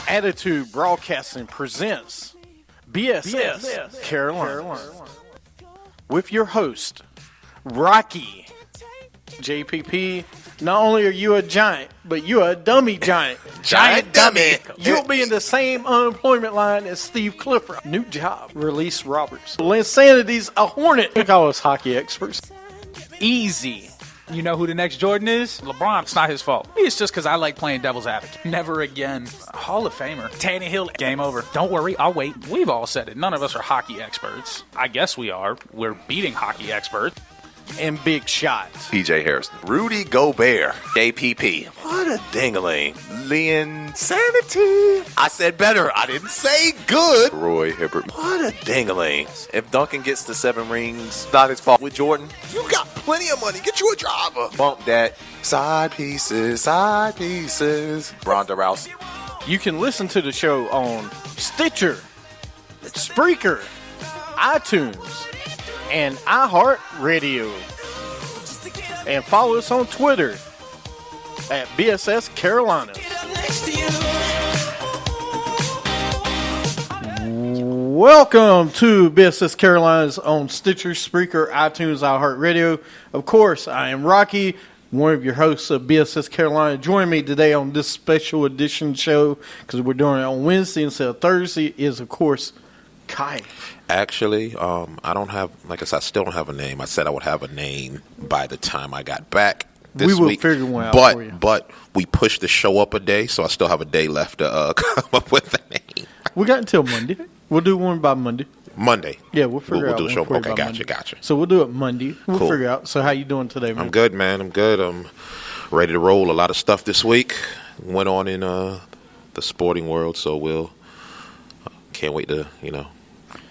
Attitude Broadcasting presents BSS Carolina with your host, Rocky. JPP, not only are you a giant, but you're a dummy giant. Giant dummy. You'll be in the same unemployment line as Steve Clifford. New job, Release Roberts. Linsanity's a Hornet. We call us hockey experts. Easy. You know who the next Jordan is? LeBron. It's not his fault. It's just because I like playing devil's advocate. Never again. Hall of Famer. Tannehill. Game over. Don't worry, I'll wait. We've all said it. None of us are hockey experts. I guess we are. We're beating hockey experts. And big shots. PJ Harrison. Rudy Gobert. JPP. What a dingling. Linssanity. I said better. I didn't say good. Roy Hibbert. What a dingling. If Duncan gets the 7 rings, not his fault. With Jordan, you got plenty of money. Get you a driver. Bump that. Side pieces. Ronda Rousey. You can listen to the show on Stitcher, Spreaker, iTunes, and iHeartRadio. And follow us on Twitter at BSS Carolina. Welcome to BSS Carolinas on Stitcher, Spreaker, iTunes, iHeartRadio. Of course, I am Rocky, one of your hosts of BSS Carolina. Joining me today on this special edition show, because we're doing it on Wednesday instead of Thursday, is, of course, Kai. Actually, I don't have, like I said, I still don't have a name. I said I would have a name by the time I got back this week. We will figure one out for you. But we pushed the show up a day, so I still have a day left to come up with a name. We got until Monday. We'll do one by Monday. Monday. Yeah, we'll figure out. We'll do the show. Okay, gotcha. Gotcha. So we'll do it Monday. We'll Cool. figure out. So how you doing today, man? I'm good, man. I'm good. I'm ready to roll. A lot of stuff this week went on in the sporting world, so we'll can't wait to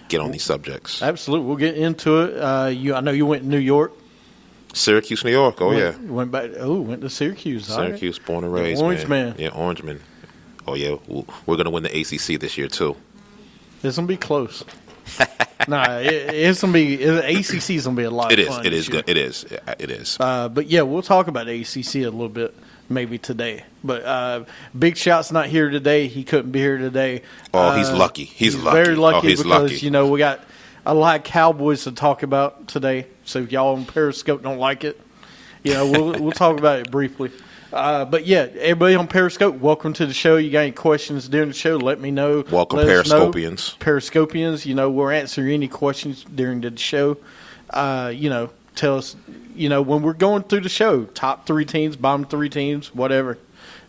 get on these subjects. Absolutely. We'll get into it. I know you went to New York. Syracuse, New York. Oh, yeah. Went back. Went to Syracuse. Syracuse, born and raised. Orange man. Yeah, Orange man. Oh, yeah. We're going to win the ACC this year, too. It's going to be close. It's going to be – ACC is going to be a lot of fun. It is good. It is. But, yeah, we'll talk about ACC a little bit maybe today. But Big Shot's not here today. He couldn't be here today. Oh, he's lucky. He's lucky. Very lucky he's because, lucky. We got a lot of Cowboys to talk about today. So if y'all on Periscope don't like it, we'll talk about it briefly. But, yeah, everybody on Periscope, welcome to the show. You got any questions during the show, let me know. Welcome, let Periscopians. Periscopians, we're answering any questions during the show. Tell us, when we're going through the show, top 3 teams, bottom 3 teams, whatever.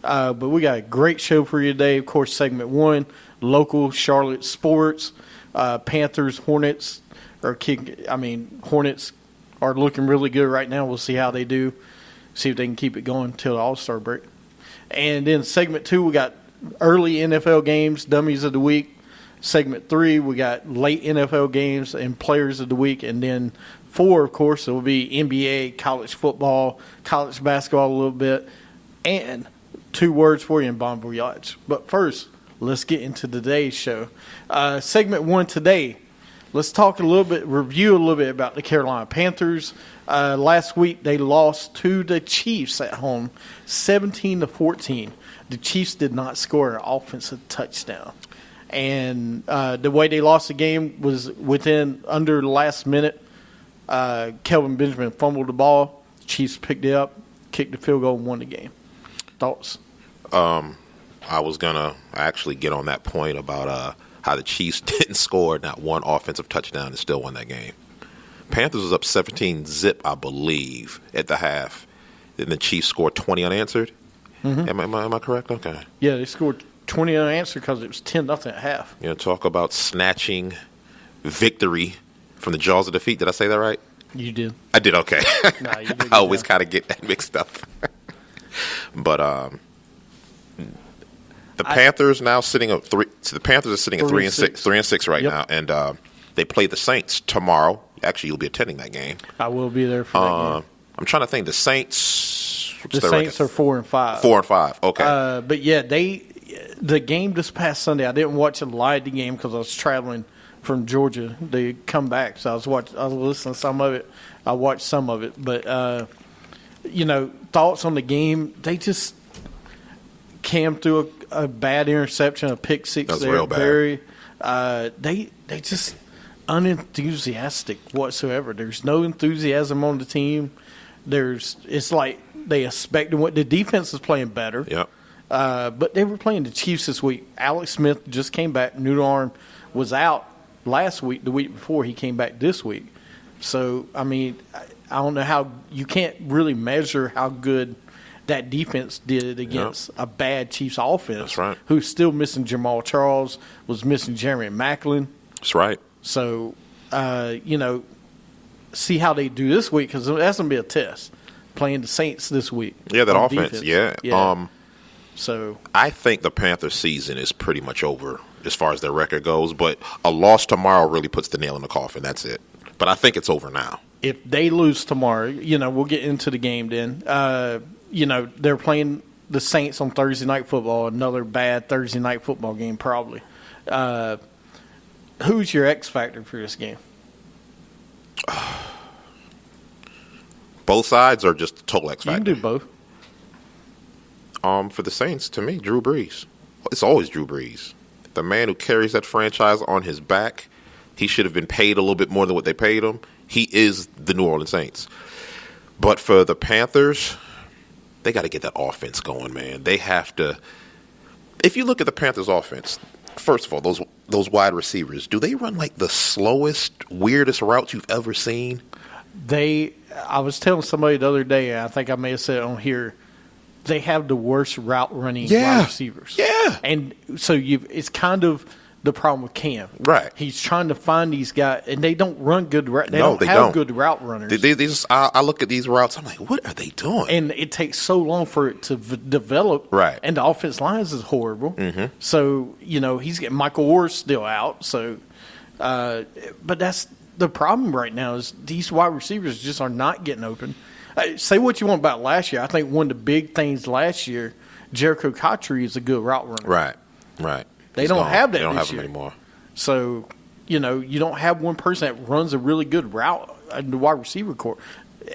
But we got a great show for you today. Of course, segment 1, local Charlotte sports, Panthers, Hornets. Hornets are looking really good right now. We'll see how they do. See if they can keep it going until the All-Star break. And then segment 2, we got early NFL games, dummies of the week. Segment 3, we got late NFL games and players of the week. And then 4, of course, it will be NBA, college football, college basketball a little bit, and 2 words for you in Bon Voyage. But first, let's get into today's show. Segment 1 today, let's talk review a little bit about the Carolina Panthers. Last week, they lost to the Chiefs at home, 17-14. The Chiefs did not score an offensive touchdown. And the way they lost the game was under the last minute. Kelvin Benjamin fumbled the ball. Chiefs picked it up, kicked the field goal, and won the game. Thoughts? I was going to actually get on that point about how the Chiefs didn't score not one offensive touchdown and still won that game. Panthers was up 17-zip, I believe, at the half. Then the Chiefs scored 20 unanswered. Mm-hmm. Am I correct? Okay. Yeah, they scored 20 unanswered because it was 10-0 at half. Talk about snatching victory from the jaws of defeat. Did I say that right? You did. I did, okay. Nah, you did. I always kind of get that mixed up. But the Panthers now sitting at 3. So the Panthers are sitting at 3-6, 3-6 right now, and they play the Saints tomorrow. Actually, you'll be attending that game. I will be there for that game. I'm trying to think. The Saints. The Saints are 4-5. 4-5. Okay. But yeah, the game this past Sunday, I didn't watch a live the game because I was traveling from Georgia to come back. So I was listening to some of it. I watched some of it. But, thoughts on the game, they just Cam threw a bad interception, a pick six. That's there. real bad. They just unenthusiastic whatsoever. There's no enthusiasm on the team. It's like they expected what the defense is playing better. Yep. But they were playing the Chiefs this week. Alex Smith just came back. Noodle Arm was out last week. The week before, he came back this week. So, I mean, I don't know how – you can't really measure how good that defense did against a bad Chiefs offense. That's right. Who's still missing Jamal Charles, was missing Jeremy Maclin. That's right. So, see how they do this week because that's going to be a test, playing the Saints this week. Yeah, that offense, defense. yeah. So I think the Panthers' season is pretty much over as far as their record goes, but a loss tomorrow really puts the nail in the coffin. That's it. But I think it's over now. If they lose tomorrow, we'll get into the game then. They're playing the Saints on Thursday Night Football, another bad Thursday Night Football game probably. Who's your X factor for this game? Both sides or just total X factor? You can do both. For the Saints, to me, Drew Brees. It's always Drew Brees. The man who carries that franchise on his back, he should have been paid a little bit more than what they paid him. He is the New Orleans Saints. But for the Panthers, they got to get that offense going, man. They have to. If you look at the Panthers' offense, first of all, those wide receivers, do they run like the slowest, weirdest routes you've ever seen? I was telling somebody the other day, I think I may have said it on here, they have the worst route running wide receivers. Yeah. And so it's kind of the problem with Cam. Right. He's trying to find these guys, and they don't run good routes. They don't have good route runners. I look at these routes, I'm like, what are they doing? And it takes so long for it to develop. Right. And the offense lines is horrible. Mm-hmm. So, he's getting Michael Orr's still out. So, but that's the problem right now is these wide receivers just are not getting open. Say what you want about last year. I think one of the big things last year, Jericho Cottree is a good route runner. Right. They don't have that They don't this have year him anymore. So, you don't have one person that runs a really good route in the wide receiver corps.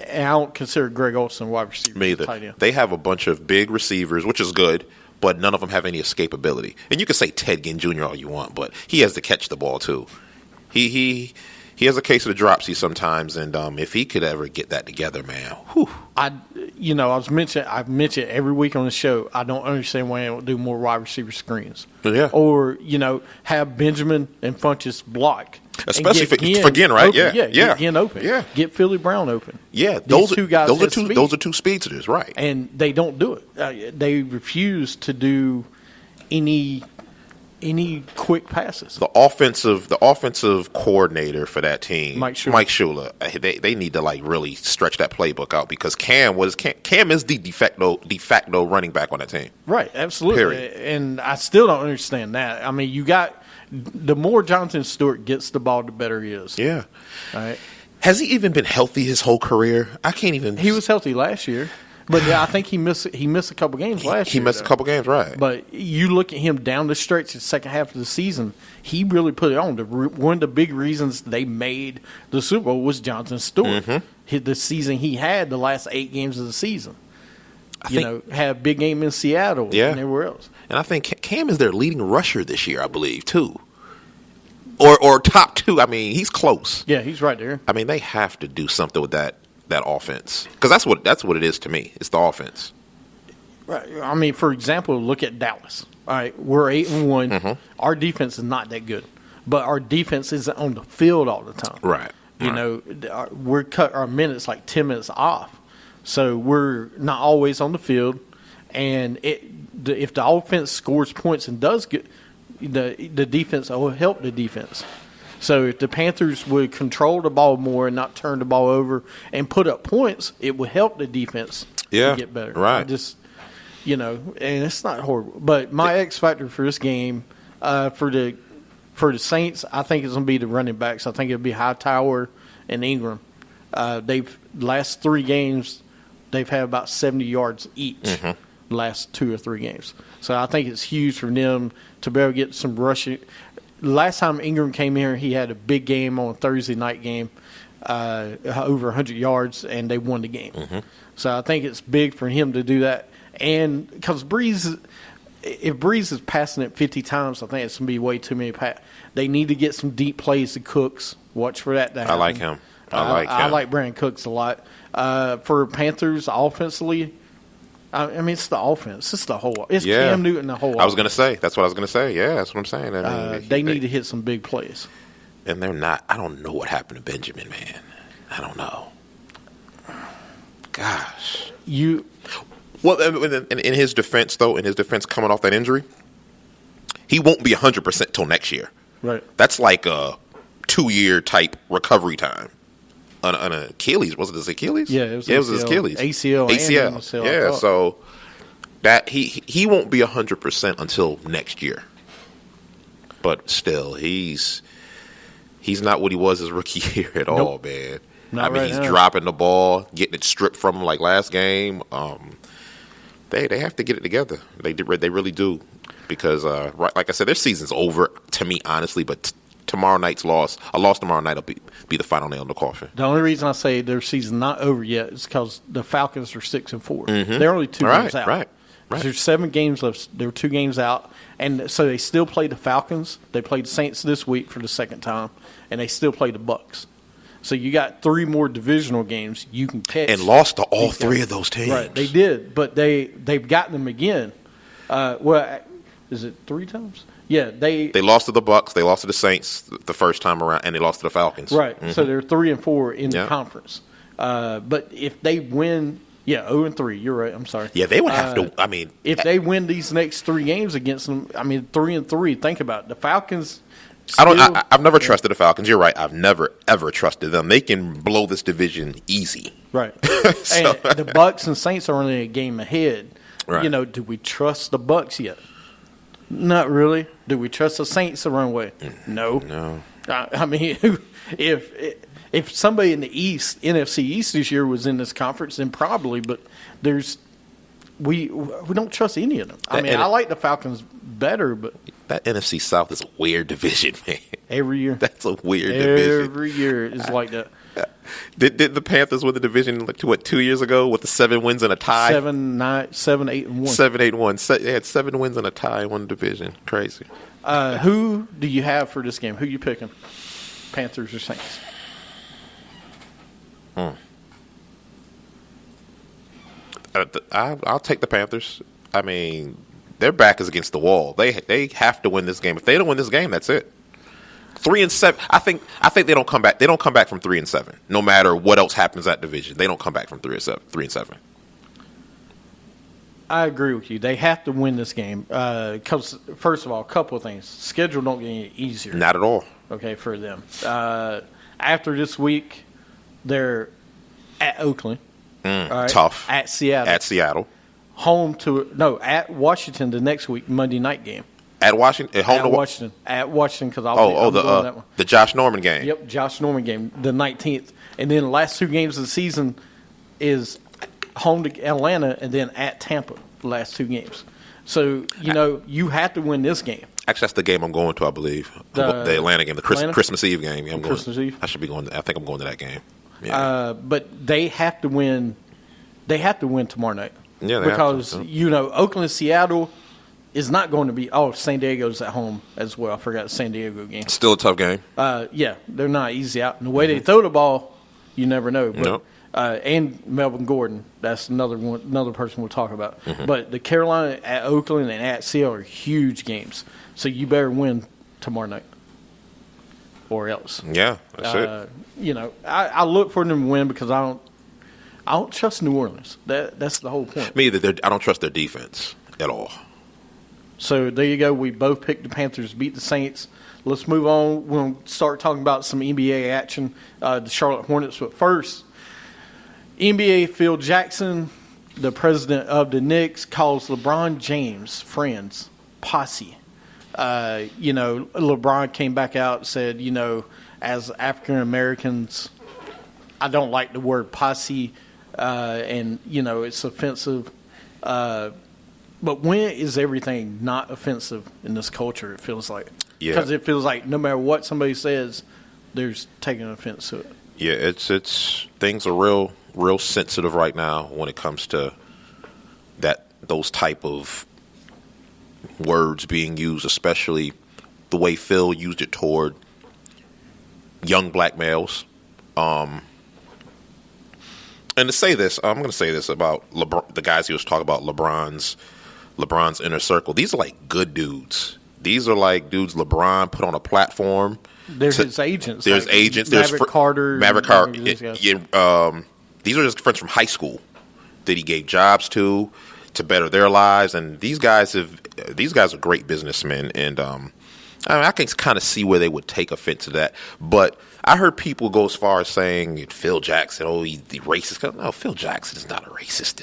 And I don't consider Greg Olsen wide receiver. Me either. They have a bunch of big receivers, which is good, but none of them have any escapability. And you can say Ted Ginn Jr. all you want, but he has to catch the ball too. He has a case of the dropsy sometimes, and if he could ever get that together, man, whew. I've mentioned every week on the show, I don't understand why they don't do more wide receiver screens. Yeah. Or, have Benjamin and Funchess block. Especially for Ginn, right? Open. Yeah. Get Ginn open. Yeah. Get Philly Brown open. Yeah. Those two guys Those are two speedsters, right. And they don't do it. They refuse to do any quick passes. The offensive coordinator for that team, Mike Shula, they need to really stretch that playbook out because Cam is the de facto running back on that team. Right, absolutely. Period. And I still don't understand that. I mean, the more Jonathan Stewart gets the ball, the better he is. Yeah. All right. Has he even been healthy his whole career? I can't even. He was healthy last year. But I think he missed a couple games last year. He missed a couple games, right. But you look at him down the stretch the second half of the season, he really put it on. One of the big reasons they made the Super Bowl was Jonathan Stewart. Mm-hmm. The season he had, the last 8 games of the season. Had a big game in Seattle and everywhere else. And I think Cam is their leading rusher this year, I believe, too. Or top 2. I mean, he's close. Yeah, he's right there. I mean, they have to do something with that offense because that's what it is to me. It's the offense. Right. I mean, for example, look at Dallas. All right, we're 8-1. Mm-hmm. Our defense is not that good, but our defense isn't on the field all the time. Right. We're cut our minutes like 10 minutes off, so we're not always on the field. And if the offense scores points and does get the defense will help the defense. So if the Panthers would control the ball more and not turn the ball over and put up points, it would help the defense to get better. Right. And it's not horrible. But my X factor for this game, for the Saints, I think it's going to be the running backs. I think it'll be Hightower and Ingram. Last 3 games, they've had about 70 yards each. Mm-hmm. last 2 or 3 games. So I think it's huge for them to be able to get some rushing. Last time Ingram came here, he had a big game on a Thursday night game, over 100 yards, and they won the game. Mm-hmm. So I think it's big for him to do that. And because if Breeze is passing it 50 times, I think it's going to be way too many They need to get some deep plays to Cooks. Watch for that to happen. I like him. I like Brandon Cooks a lot. For Panthers offensively, I mean, it's the offense. It's the whole. It's Cam Newton, the whole. I was going to say. That's what I was going to say. Yeah, that's what I'm saying. I mean, they need to hit some big plays. And they're not. I don't know what happened to Benjamin, man. I don't know. Gosh. Well, in his defense, though, coming off that injury, he won't be 100% till next year. Right. That's like a 2-year type recovery time. On an Achilles, was it his Achilles? Yeah, it was his Achilles. ACL. And MCL. Yeah, so that he won't be 100% until next year. But still, he's not what he was his rookie year at all, man. He's dropping the ball, getting it stripped from him like last game. They have to get it together. They really do, because like I said, their season's over to me, honestly. But tomorrow night's loss tomorrow night will be the final nail in the coffin. The only reason I say their season's not over yet is because the Falcons are 6-4. Mm-hmm. They're only 2 games out. Right. There's 7 games left. They're 2 games out, and so they still play the Falcons. They played the Saints this week for the second time, and they still play the Bucs. So you got 3 more divisional games you can catch. And lost to all 3 of those teams. Right, they did, but they've gotten them again. Is it 3 times? Yeah, they lost to the Bucs, they lost to the Saints the first time around, and they lost to the Falcons. Right, so they're 3-4 in the conference. But if they win, 0-3. You're right. I'm sorry. Yeah, they would have to. I mean, if they win these next 3 games against them, 3-3. Think about it. The Falcons. I've never trusted the Falcons. You're right. I've never ever trusted them. They can blow this division easy. Right. And the Bucs and Saints are only a game ahead. Right. Do we trust the Bucs yet? Not really. Do we trust the Saints the wrong way? No. If somebody in the East, NFC East this year was in this conference, then probably. But we don't trust any of them. I like the Falcons better, but that NFC South is a weird division, man. Every year, that's a weird division. Every year is like that. Did the Panthers win the division 2 years ago with the 7 wins and a tie? 7, 8, and 1. 7, 8, and 1. They had 7 wins and a tie in one division. Crazy. Who do you have for this game? Who you picking? Panthers or Saints? I'll take the Panthers. I mean, their back is against the wall. They have to win this game. If they don't win this game, that's it. 3-7. I think they don't come back. They don't come back from 3-7. No matter what else happens that division, they don't come back from 3-7. I agree with you. They have to win this game because, first of all, a couple of things. Schedule don't get any easier. Not at all. Okay, for them. After this week, they're at Oakland. Right? Tough. At Seattle. At Washington the next week, Monday night game. At Washington? At Washington, because I'll be going that one. The Josh Norman game. Yep, Josh Norman game, the 19th. And then the last 2 games of the season is home to Atlanta and then at Tampa, the last 2 games. So, you have to win this game. Actually, that's the game I'm going to, I believe. The Atlanta game, the Christmas Eve game. Yeah, Christmas Eve? I should be going. I think I'm going to that game. Yeah. But they have to win. They have to win tomorrow night. Yeah, because Oakland, Seattle is not going to be. Oh, San Diego's at home as well. I forgot the San Diego game. Still a tough game. They're not easy out. And the way they throw the ball, you never know. But, and Melvin Gordon, that's another person we'll talk about. Mm-hmm. But the Carolina at Oakland and at Seattle are huge games. So you better win tomorrow night, or else. Yeah, that's it. I look for them to win because I don't trust New Orleans. That's the whole point. Me either. I don't trust their defense at all. So there you go. We both picked the Panthers to beat the Saints. Let's move on. We'll start talking about some NBA action. The Charlotte Hornets. But first, NBA Phil Jackson, the president of the Knicks, calls LeBron James friends, posse. LeBron came back out and said, as African Americans, I don't like the word posse, and it's offensive. But when is everything not offensive in this culture, it feels like? Yeah. Because it feels like no matter what somebody says, there's taking offense to it. Yeah, it's things are real sensitive right now when it comes to those type of words being used, especially the way Phil used it toward young black males. And to say this, I'm going to say this about LeBron, the guys he was talking about, LeBron's inner circle. These are like good dudes. These are like dudes LeBron put on a platform. There's his agents. There's like agents. Maverick Carter. Maverick Carter. These are just friends from high school that he gave jobs to better their lives. And these guys are great businessmen. And I can kind of see where they would take offense to that. But I heard people go as far as saying Phil Jackson, he's the racist. No, Phil Jackson is not a racist.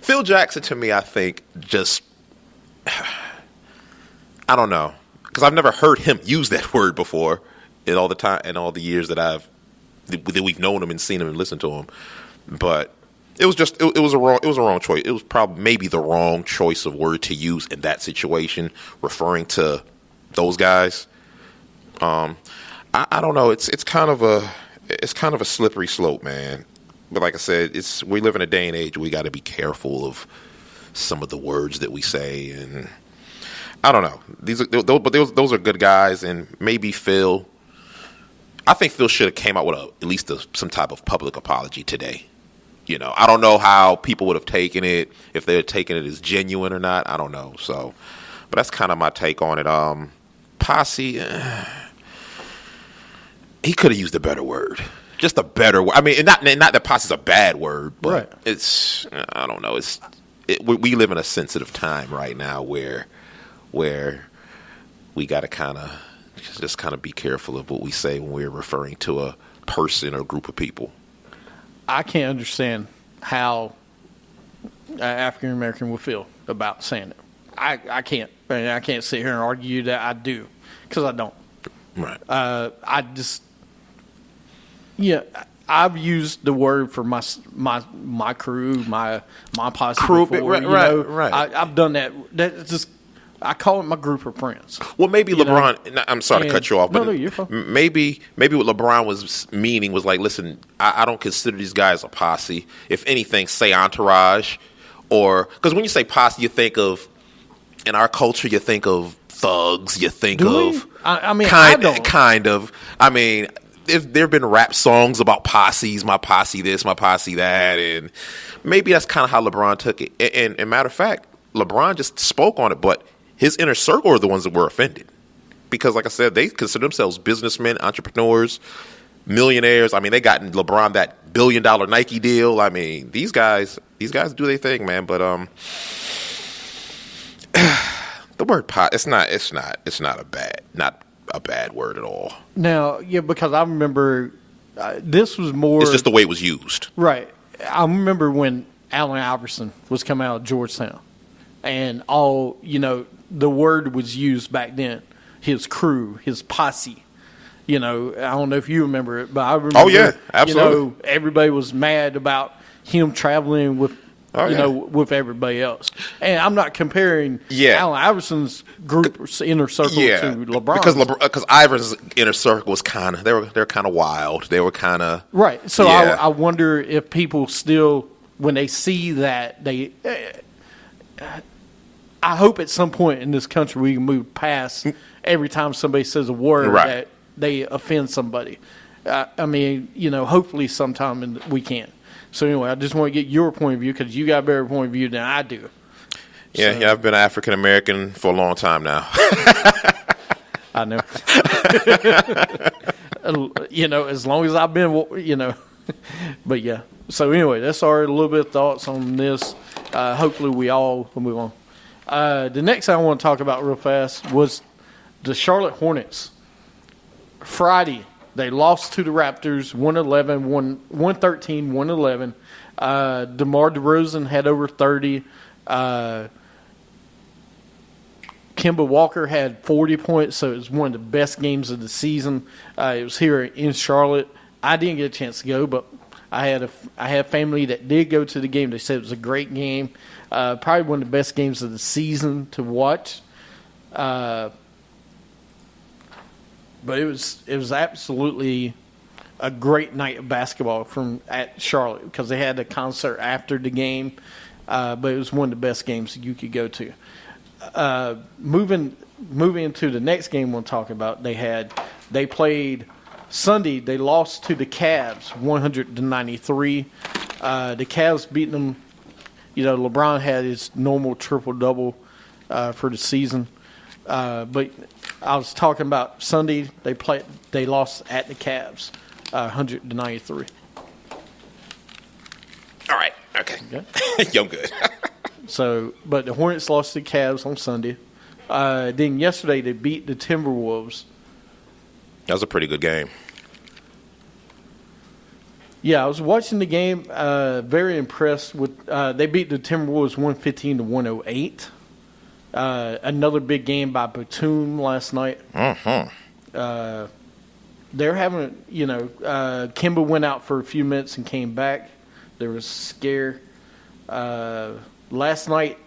Phil Jackson, to me, I think just, I don't know, because I've never heard him use that word before in all the years that we've known him and seen him and listened to him. But it was just it was a wrong choice. It was probably maybe the wrong choice of word to use in that situation, referring to those guys. I don't know. It's kind of a slippery slope, man. But like I said, we live in a day and age where we got to be careful of some of the words that we say, and I don't know. Those are good guys, and maybe Phil. I think Phil should have came out with at least some type of public apology today. I don't know how people would have taken it, if they had taken it as genuine or not. I don't know. So, but that's kind of my take on it. Posse. He could have used a better word. Just a better word. I mean, not that posse's a bad word, but right. It's, I don't know. We live in a sensitive time right now where we got to kind of be careful of what we say when we're referring to a person or group of people. I can't understand how an African American would feel about saying it. I can't. I can't sit here and argue that I do, because I don't. Right. I've used the word for my crew, my posse crew, before. Right. I've done that. That's just, I call it my group of friends. Well, maybe LeBron. I'm sorry to cut you off, but you're fine. Maybe what LeBron was meaning was like, listen, I don't consider these guys a posse. If anything, say entourage, or because when you say posse, you think of, in our culture, you think of thugs. You think of. I mean, kind of. I mean, there have been rap songs about posses, my posse this, my posse that, and maybe that's kind of how LeBron took it. And matter of fact, LeBron just spoke on it, but his inner circle are the ones that were offended. Because, like I said, they consider themselves businessmen, entrepreneurs, millionaires. I mean, they got LeBron that $1 billion Nike deal. I mean, these guys do their thing, man. But the word pot, it's not a bad word at all. Now, yeah, because I remember this was more. It's just the way it was used. Right. I remember when Allen Iverson was coming out of Georgetown, and the word was used back then. His crew, his posse. I don't know if you remember it, but I remember. Oh yeah, absolutely. Everybody was mad about him traveling with. With everybody else. And I'm not comparing Allen Iverson's group inner circle to LeBron's. Because Iverson's inner circle was they're kind of wild. They were kind of. Right. So I wonder if people still, when they see that, I hope at some point in this country we can move past every time somebody says a word that they offend somebody. I mean, hopefully sometime we can. So anyway, I just want to get your point of view, because you got a better point of view than I do. Yeah, I've been African American for a long time now. I know. As long as I've been, But yeah. So anyway, that's our little bit of thoughts on this. Hopefully we all will move on. The next thing I want to talk about real fast was the Charlotte Hornets. Friday. They lost to the Raptors, 113, 111. DeMar DeRozan had over 30. Kemba Walker had 40 points, so it was one of the best games of the season. It was here in Charlotte. I didn't get a chance to go, but I had family that did go to the game. They said it was a great game, probably one of the best games of the season to watch. But it was absolutely a great night of basketball at Charlotte because they had a concert after the game. But it was one of the best games you could go to. Moving into the next game we'll talk about, they played Sunday. They lost to the Cavs 100-93. The Cavs beating them. LeBron had his normal triple-double for the season. But I was talking about Sunday. They lost at the Cavs 100-93. All right. Okay. Yeah, I'm good. But the Hornets lost to the Cavs on Sunday. Then yesterday they beat the Timberwolves. That was a pretty good game. Yeah, I was watching the game. Very impressed with. They beat the Timberwolves 115-108. Another big game by Batum last night. Mm-hmm. They're having, Kemba went out for a few minutes and came back. There was a scare. Last night,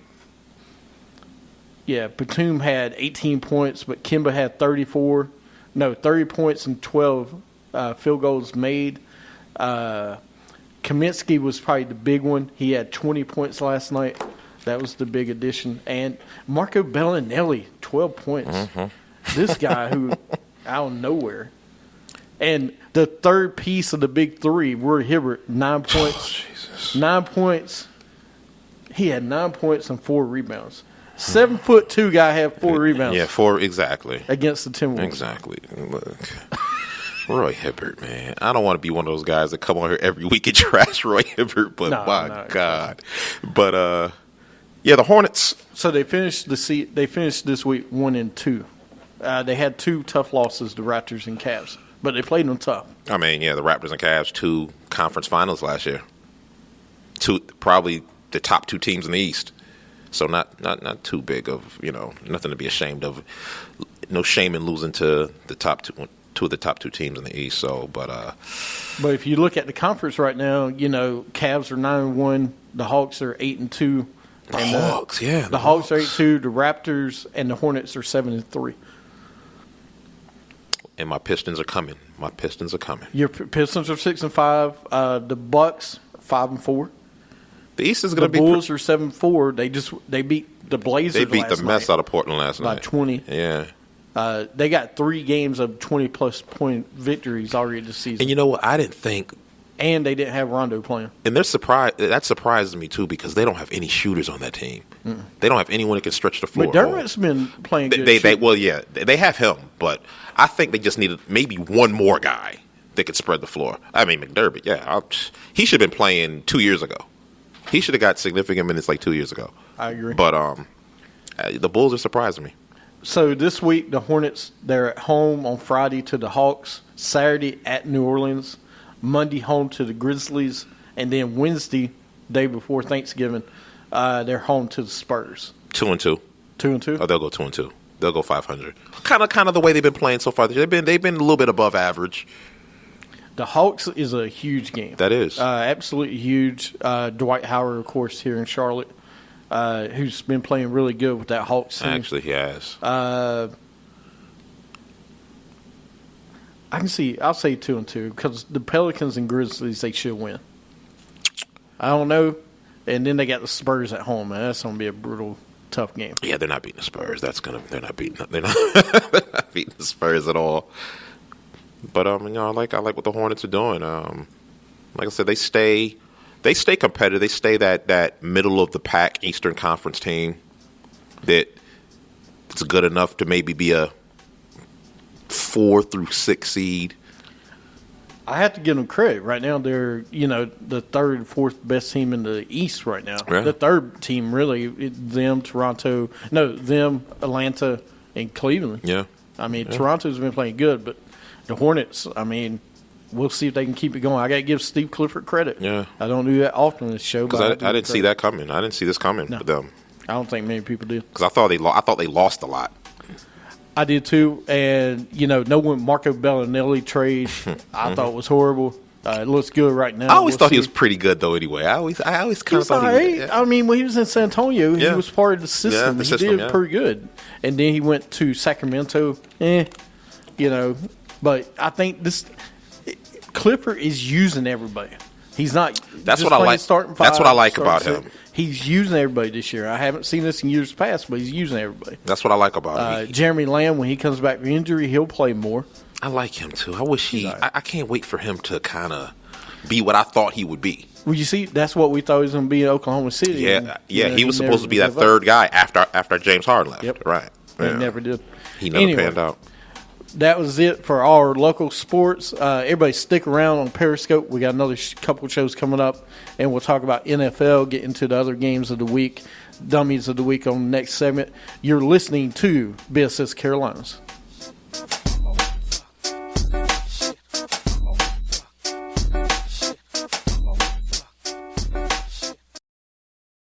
Batum had 18 points, but Kemba had 30 points and 12 field goals made. Kaminsky was probably the big one. He had 20 points last night. That was the big addition. And Marco Bellinelli, 12 points. Mm-hmm. This guy who out of nowhere. And the third piece of the big three, Roy Hibbert, 9 points. Jesus. 9 points. He had 9 points and 4 rebounds. 7'2" guy had 4 rebounds. Yeah, 4 exactly against the Timberwolves. Exactly. Look, Roy Hibbert, man. I don't want to be one of those guys that come on here every week and trash Roy Hibbert, but my God. But the Hornets. So they finished this week 1-2. They had 2 tough losses, the Raptors and Cavs, but they played them tough. I mean, the Raptors and Cavs, 2 conference finals last year. Probably the top 2 teams in the East. So not too big of, nothing to be ashamed of. No shame in losing to the top 2 of the top 2 teams in the East. So, but if you look at the conference right now, Cavs are 9-1, the Hawks are 8-2. The Hawks, yeah. The Hawks are 8-2, the Raptors and the Hornets are 7-3. And my Pistons are coming. Your Pistons are 6-5. The Bucks 5-4. The East is going to be. The Bulls are 7-4. They beat the Blazers. They beat the mess out of Portland last night by 20. Yeah. They got 3 games of 20-plus point victories already this season. And you know what? I didn't think. And they didn't have Rondo playing. And they're surprised. That surprises me too because they don't have any shooters on that team. Mm. They don't have anyone that can stretch the floor. McDermott's been playing good. They have him, but I think they just needed maybe one more guy that could spread the floor. I mean, McDermott, he should have been playing 2 years ago. He should have got significant minutes like 2 years ago. I agree. But the Bulls are surprising me. So this week, the Hornets, they're at home on Friday to the Hawks, Saturday at New Orleans, Monday home to the Grizzlies, and then Wednesday, day before Thanksgiving, they're home to the Spurs. 2-2. 2-2? Oh, they'll go 2-2. They'll go 500. Kind of the way they've been playing so far. They've been a little bit above average. The Hawks is a huge game. That is. Absolutely huge. Dwight Howard, of course, here in Charlotte, who's been playing really good with that Hawks team. Actually, he has. I'll say 2-2 because the Pelicans and Grizzlies, they should win. I don't know. And then they got the Spurs at home, man. That's going to be a brutal, tough game. Yeah, they're not beating the Spurs. They're not beating the Spurs at all. But I like what the Hornets are doing. Like I said, they stay competitive. They stay that middle of the pack Eastern Conference team that it's good enough to maybe be a 4 through 6 seed. I have to give them credit. Right now, they're the third, fourth best team in the East right now. Yeah. The third team, really, Atlanta, and Cleveland. Yeah. I mean, Toronto's been playing good, but the Hornets, I mean, we'll see if they can keep it going. I got to give Steve Clifford credit. Yeah. I don't do that often in this show. Because I didn't see that coming. I didn't see this coming with them. I don't think many people do. Because I thought they lost a lot. I did too. And, no one Marco Bellinelli trade I thought was horrible. It looks good right now. I always thought he was pretty good, though. Anyway, I always kind of thought he was. I mean, when he was in San Antonio, he was part of the system. He did pretty good, and then he went to Sacramento. But I think Clifford is using everybody. He's not. That's what I like. That's what I like about him. He's using everybody this year. I haven't seen this in years past, but he's using everybody. That's what I like about him. Jeremy Lamb, when he comes back from injury, he'll play more. I like him too. I wish I can't wait for him to kind of be what I thought he would be. Well, you see, that's what we thought he was going to be in Oklahoma City. Yeah, he was supposed to be that third guy after James Harden left. Yep. Right. He never did. He never panned out. That was it for our local sports. Everybody stick around on Periscope. We got another couple shows coming up, and we'll talk about NFL, get into the other games of the week, dummies of the week on the next segment. You're listening to BSS Carolinas.